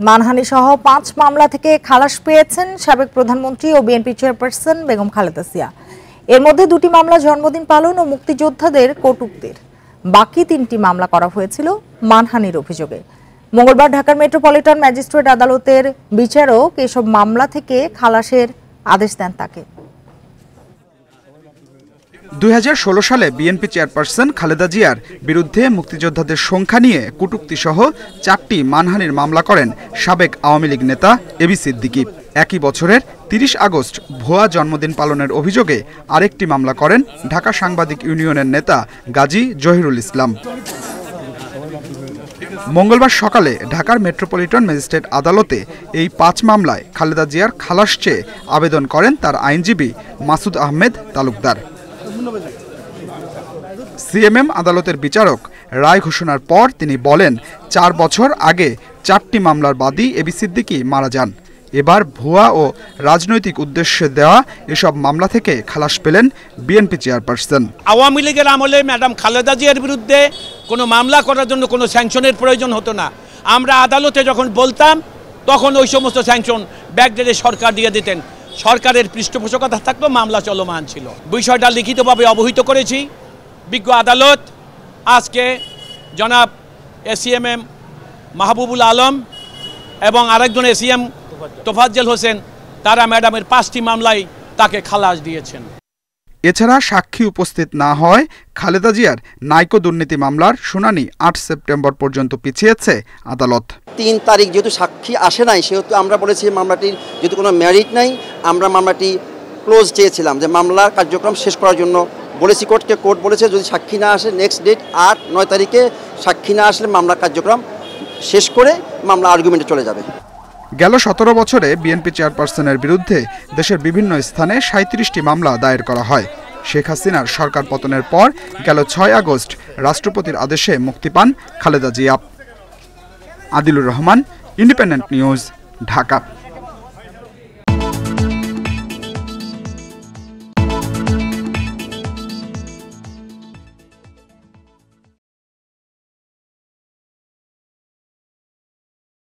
মানহানি সহ ৫ মামলা থেকে খালাস পেয়েছেন সাবেক প্রধানমন্ত্রী ও বিএনপি চেয়ারপারসন বেগম খালেদা জিয়া। এর মধ্যে ২টি মামলা জন্মদিন পালন ও মুক্তিযোদ্ধাদের কটূক্তির। বাকি ৩টি মামলা করা হয়েছিল মানহানির অভিযোগে। মঙ্গলবার ঢাকার মেট্রোপলিটন ম্যাজিস্ট্রেট আদালতের বিচারক এসব মামলা থেকে খালাসের আদেশ দেন তাকে। ২০১৬ সালে বিএনপি চেয়ারপারসন খালেদা জিয়ার বিরুদ্ধে মুক্তিযোদ্ধাদের সংখ্যা নিয়ে কটূক্তি সহ ৪টি মানহানির মামলা করেন সাবেক আওয়ামী লীগ নেতা এবি সিদ্দিকী। একই বছরের ৩০ আগস্ট ভুয়া জন্মদিন পালনের অভিযোগে আরেকটি মামলা করেন ঢাকা সাংবাদিক ইউনিয়নের নেতা গাজী জহিরুল ইসলাম। মঙ্গলবার সকালে ঢাকার মেট্রোপলিটন ম্যাজিস্ট্রেট আদালতে এই ৫ মামলায় খালেদা জিয়ার খালাস চেয়ে আবেদন করেন তার আইনজীবী মাসুদ আহমেদ তালুকদার। সিএমএম আদালতের বিচারক রায় ঘোষণার পর তিনি বলেন, ৪ বছর আগে ৪টি মামলার বাদী এবি সিদ্দিকী মারা যান। এবার ভুয়া ও রাজনৈতিক উদ্দেশ্যে দেওয়া এসব মামলা থেকে খালাস পেলেন বিএনপি চেয়ারপারসন। আওয়ামী লীগের আমলে ম্যাডাম খালেদা জিয়ার বিরুদ্ধে কোনো মামলা করার জন্য কোনো স্যাংশনের প্রয়োজন হতো না। আমরা আদালতে যখন বলতাম তখন ওই সমস্ত স্যাংশন ব্যাকডেটে সরকার দিয়ে দিতেন। সরকারের পৃষ্ঠপোষকতা থাকতো, মামলা চলমান ছিল। বিষয়টা লিখিতভাবে অবহিত করেছি। বিজ্ঞ আদালত আজকে জনাব এসিএমএম মাহবুবুল আলম এবং আরেকজন এসিএম তোফাজ্জল হোসেন তারা ম্যাডামের 5টি মামলায় তাকে খালাস দিয়েছেন। এছাড়া সাক্ষী উপস্থিত না হয় খালেদা জিয়ার নাইকো দুর্নীতি মামলার শুনানি ৮ সেপ্টেম্বর পর্যন্ত পিছিয়েছে আদালত। ৩ তারিখ যেহেতু সাক্ষী আসে নাই, সেহেতু আমরা বলেছি মামলাটির যেহেতু কোনো মেরিট নাই, আমরা মামলাটি ক্লোজ চেয়েছিলাম, যে মামলার কার্যক্রম শেষ করার জন্য বলেছি কোর্টকে। কোর্ট বলেছে যদি সাক্ষী না আসে নেক্সট ডেট ৮-৯ তারিখে সাক্ষী না আসলে মামলার কার্যক্রম শেষ করে মামলা আর্গুমেন্টে চলে যাবে। গেল ১৭ বছরে বিএনপি চেয়ারপারসনের বিরুদ্ধে দেশের বিভিন্ন স্থানে ৩৭টি মামলা দায়ের করা হয়। শেখ হাসিনার সরকার পতনের পর গেল ৬ আগস্ট রাষ্ট্রপতির আদেশে মুক্তি পান খালেদা জিয়া। Adilur Rahman, independent news, Dhaka.